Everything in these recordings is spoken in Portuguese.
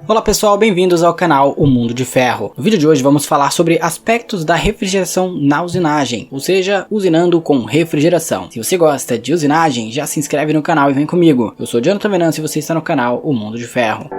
Olá pessoal, bem-vindos ao canal O Mundo de Ferro. No vídeo de hoje vamos falar sobre aspectos da refrigeração na usinagem, ou seja, usinando com refrigeração. Se você gosta de usinagem, já se inscreve no canal e vem comigo. Eu sou Jonathan Venâncio e você está no canal O Mundo de Ferro.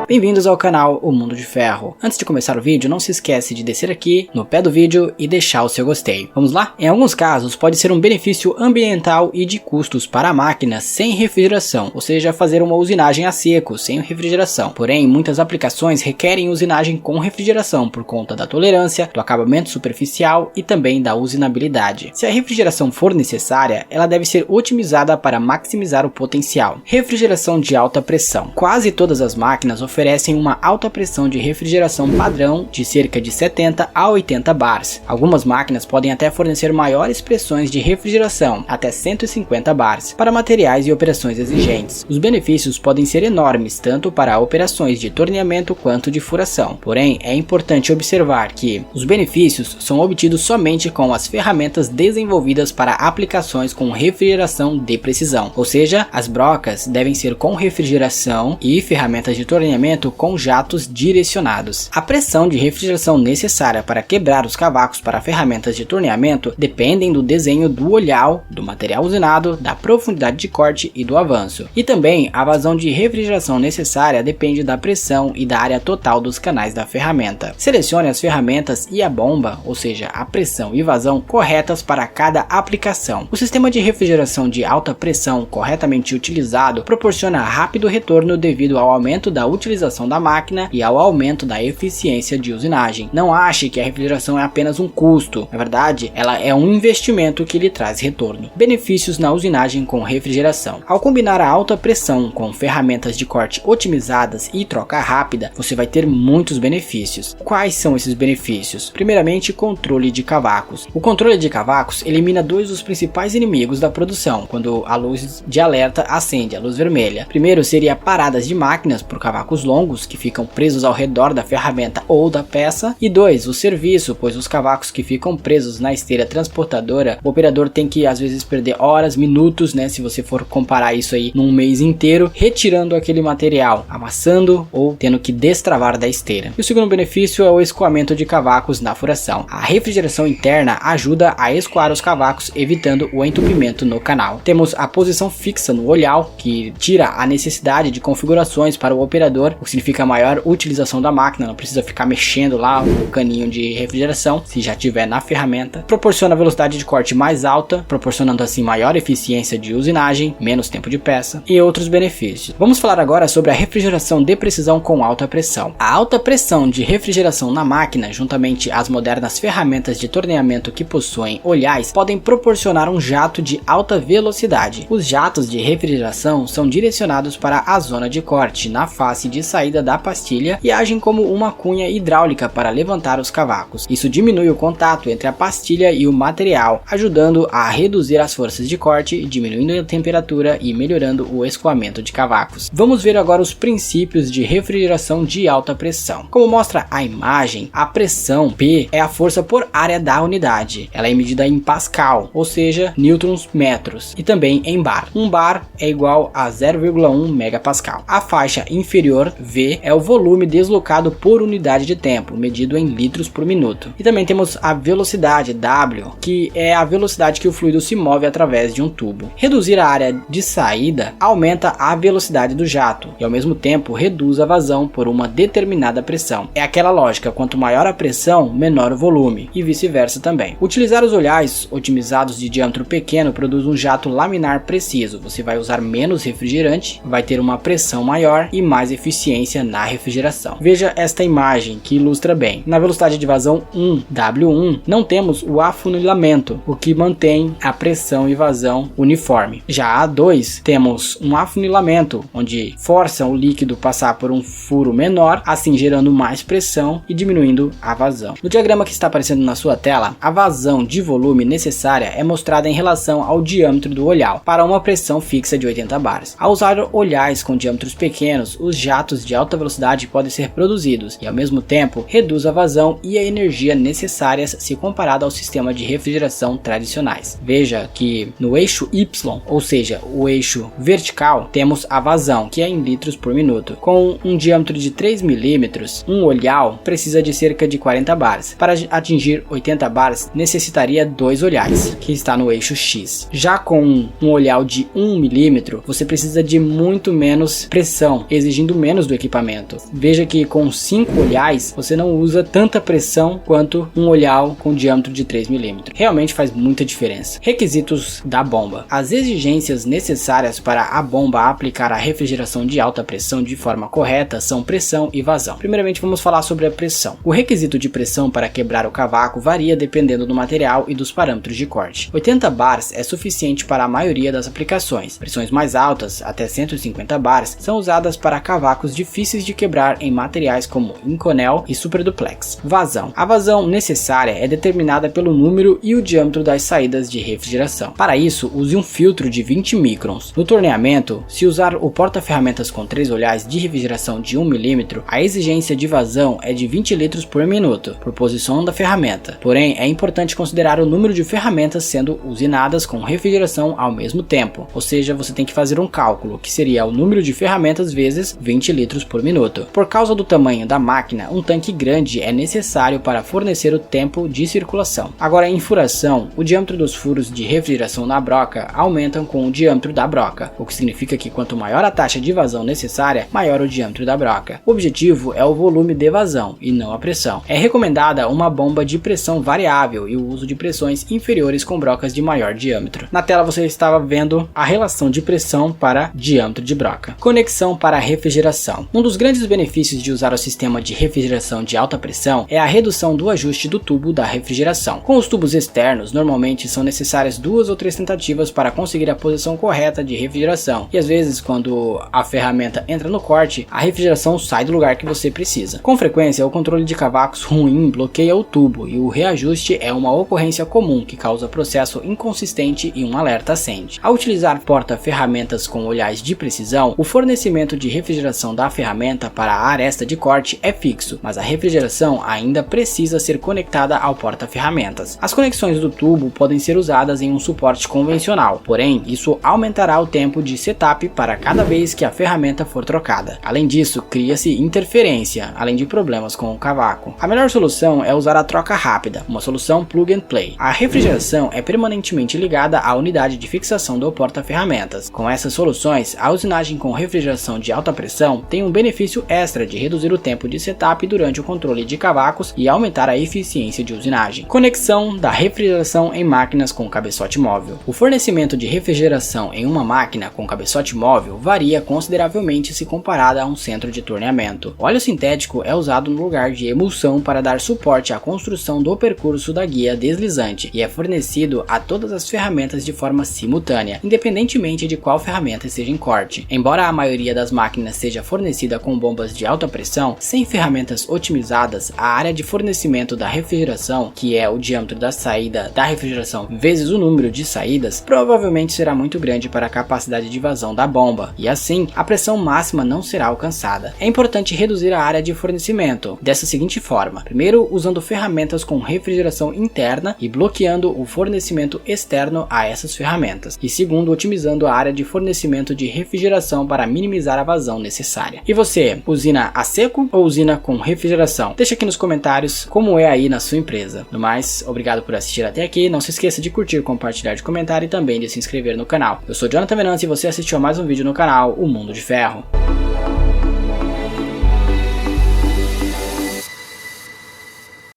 Bem-vindos ao canal O Mundo de Ferro. Antes de começar o vídeo, não se esquece de descer aqui no pé do vídeo e deixar o seu gostei. Vamos lá? Em alguns casos, pode ser um benefício ambiental e de custos para a máquina sem refrigeração, ou seja, fazer uma usinagem a seco, sem refrigeração. Porém, muitas aplicações requerem usinagem com refrigeração por conta da tolerância, do acabamento superficial e também da usinabilidade. Se a refrigeração for necessária, ela deve ser otimizada para maximizar o potencial. Refrigeração de alta pressão. Quase todas as máquinas oferecem uma alta pressão de refrigeração padrão de cerca de 70 a 80 bars. Algumas máquinas podem até fornecer maiores pressões de refrigeração, até 150 bars, para materiais e operações exigentes. Os benefícios podem ser enormes, tanto para operações de torneamento quanto de furação. Porém, é importante observar que os benefícios são obtidos somente com as ferramentas desenvolvidas para aplicações com refrigeração de precisão, ou seja, as brocas devem ser com refrigeração e ferramentas de torneamento com jatos direcionados. A pressão de refrigeração necessária para quebrar os cavacos para ferramentas de torneamento dependem do desenho do olhal, do material usinado, da profundidade de corte e do avanço. E também a vazão de refrigeração necessária depende da pressão e da área total dos canais da ferramenta. Selecione as ferramentas e a bomba, ou seja, a pressão e vazão corretas para cada aplicação. O sistema de refrigeração de alta pressão corretamente utilizado proporciona rápido retorno devido ao aumento da utilização da máquina e ao aumento da eficiência de usinagem. Não ache que a refrigeração é apenas um custo. Na verdade, ela é um investimento que lhe traz retorno. Benefícios na usinagem com refrigeração. Ao combinar a alta pressão com ferramentas de corte otimizadas e troca rápida, você vai ter muitos benefícios. Quais são esses benefícios? Primeiramente, controle de cavacos. O controle de cavacos elimina dois dos principais inimigos da produção, quando a luz de alerta acende, a luz vermelha. Primeiro seria paradas de máquinas por cavacos longos que ficam presos ao redor da ferramenta ou da peça, e 2, o serviço, pois os cavacos que ficam presos na esteira transportadora, o operador tem que às vezes perder horas, minutos, né, se você for comparar isso aí num mês inteiro, retirando aquele material, amassando ou tendo que destravar da esteira. E o segundo benefício é o escoamento de cavacos na furação. A refrigeração interna ajuda a escoar os cavacos, evitando o entupimento no canal. Temos a posição fixa no olhal, que tira a necessidade de configurações para o operador, o que significa maior utilização da máquina, não precisa ficar mexendo lá o caninho de refrigeração, se já tiver na ferramenta. Proporciona velocidade de corte mais alta, proporcionando assim maior eficiência de usinagem, menos tempo de peça e outros benefícios. Vamos falar agora sobre a refrigeração de precisão com alta pressão. A alta pressão de refrigeração na máquina, juntamente às modernas ferramentas de torneamento que possuem olhais, podem proporcionar um jato de alta velocidade. Os jatos de refrigeração são direcionados para a zona de corte, na face de saída da pastilha, e agem como uma cunha hidráulica para levantar os cavacos. Isso diminui o contato entre a pastilha e o material, ajudando a reduzir as forças de corte, diminuindo a temperatura e melhorando o escoamento de cavacos. Vamos ver agora os princípios de refrigeração de alta pressão. Como mostra a imagem, a pressão P é a força por área da unidade. Ela é medida em Pascal, ou seja, newtons metros, e também em bar. Um bar é igual a 0,1 megapascal. A faixa inferior, V, é o volume deslocado por unidade de tempo, medido em litros por minuto. E também temos a velocidade, W, que é a velocidade que o fluido se move através de um tubo. Reduzir a área de saída aumenta a velocidade do jato e ao mesmo tempo reduz a vazão por uma determinada pressão. É aquela lógica, quanto maior a pressão, menor o volume, e vice-versa também. Utilizar os olhais otimizados de diâmetro pequeno produz um jato laminar preciso. Você vai usar menos refrigerante, vai ter uma pressão maior e mais eficiência na refrigeração. Veja esta imagem que ilustra bem. Na velocidade de vazão 1, W1, não temos o afunilamento, o que mantém a pressão e vazão uniforme. Já a 2, temos um afunilamento, onde força o líquido passar por um furo menor, assim gerando mais pressão e diminuindo a vazão. No diagrama que está aparecendo na sua tela, a vazão de volume necessária é mostrada em relação ao diâmetro do olhal, para uma pressão fixa de 80 bars. Ao usar olhais com diâmetros pequenos, os jatos jatos de alta velocidade podem ser produzidos e, ao mesmo tempo, reduz a vazão e a energia necessárias se comparado ao sistema de refrigeração tradicionais. Veja que no eixo Y, ou seja, o eixo vertical, temos a vazão, que é em litros por minuto. Com um diâmetro de 3 milímetros, um olhar precisa de cerca de 40 bars. Para atingir 80 bars, necessitaria 2 olhares, que está no eixo X. Já com um olhar de 1 milímetro, você precisa de muito menos pressão, exigindo menos do equipamento. Veja que com 5 olhares, você não usa tanta pressão quanto um olhar com diâmetro de 3 milímetros. Realmente faz muita diferença. Requisitos da bomba. As exigências necessárias para a bomba aplicar a refrigeração de alta pressão de forma correta são pressão e vazão. Primeiramente, vamos falar sobre a pressão. O requisito de pressão para quebrar o cavaco varia dependendo do material e dos parâmetros de corte. 80 bars é suficiente para a maioria das aplicações. Pressões mais altas, até 150 bars, são usadas para cavacos difíceis de quebrar em materiais como Inconel e Superduplex. Vazão. A vazão necessária é determinada pelo número e o diâmetro das saídas de refrigeração. Para isso, use um filtro de 20 microns. No torneamento, se usar o porta-ferramentas com 3 olhares de refrigeração de 1 milímetro, a exigência de vazão é de 20 litros por minuto, por posição da ferramenta. Porém, é importante considerar o número de ferramentas sendo usinadas com refrigeração ao mesmo tempo, ou seja, você tem que fazer um cálculo, que seria o número de ferramentas vezes 20 litros por minuto. Por causa do tamanho da máquina, um tanque grande é necessário para fornecer o tempo de circulação. Agora, em furação, o diâmetro dos furos de refrigeração na broca aumentam com o diâmetro da broca, o que significa que quanto maior a taxa de vazão necessária, maior o diâmetro da broca. O objetivo é o volume de vazão e não a pressão. É recomendada uma bomba de pressão variável e o uso de pressões inferiores com brocas de maior diâmetro. Na tela você estava vendo a relação de pressão para diâmetro de broca. Conexão para refrigeração. Um dos grandes benefícios de usar o sistema de refrigeração de alta pressão é a redução do ajuste do tubo da refrigeração. Com os tubos externos, normalmente são necessárias 2 ou 3 tentativas para conseguir a posição correta de refrigeração, e às vezes quando a ferramenta entra no corte, a refrigeração sai do lugar que você precisa. Com frequência, o controle de cavacos ruim bloqueia o tubo e o reajuste é uma ocorrência comum que causa processo inconsistente e um alerta acende. Ao utilizar porta-ferramentas com olhares de precisão, o fornecimento de refrigeração da ferramenta para a aresta de corte é fixo, mas a refrigeração ainda precisa ser conectada ao porta-ferramentas. As conexões do tubo podem ser usadas em um suporte convencional, porém isso aumentará o tempo de setup para cada vez que a ferramenta for trocada. Além disso, cria-se interferência, além de problemas com o cavaco. A melhor solução é usar a troca rápida, uma solução plug and play. A refrigeração é permanentemente ligada à unidade de fixação do porta-ferramentas. Com essas soluções, a usinagem com refrigeração de alta pressão tem um benefício extra de reduzir o tempo de setup durante o controle de cavacos e aumentar a eficiência de usinagem. Conexão da refrigeração em máquinas com cabeçote móvel. O fornecimento de refrigeração em uma máquina com cabeçote móvel varia consideravelmente se comparada a um centro de torneamento. O óleo sintético é usado no lugar de emulsão para dar suporte à construção do percurso da guia deslizante e é fornecido a todas as ferramentas de forma simultânea, independentemente de qual ferramenta esteja em corte. Embora a maioria das máquinas seja fornecida com bombas de alta pressão, sem ferramentas otimizadas, a área de fornecimento da refrigeração, que é o diâmetro da saída da refrigeração vezes o número de saídas, provavelmente será muito grande para a capacidade de vazão da bomba, e assim a pressão máxima não será alcançada. É importante reduzir a área de fornecimento dessa seguinte forma: primeiro, usando ferramentas com refrigeração interna e bloqueando o fornecimento externo a essas ferramentas, e segundo, otimizando a área de fornecimento de refrigeração para minimizar a vazão necessária. E você, usina a seco ou usina com refrigeração? Deixa aqui nos comentários como é aí na sua empresa. No mais, obrigado por assistir até aqui, não se esqueça de curtir, compartilhar, de comentar e também de se inscrever no canal. Eu sou Jonathan Venâncio e você assistiu a mais um vídeo no canal O Mundo de Ferro.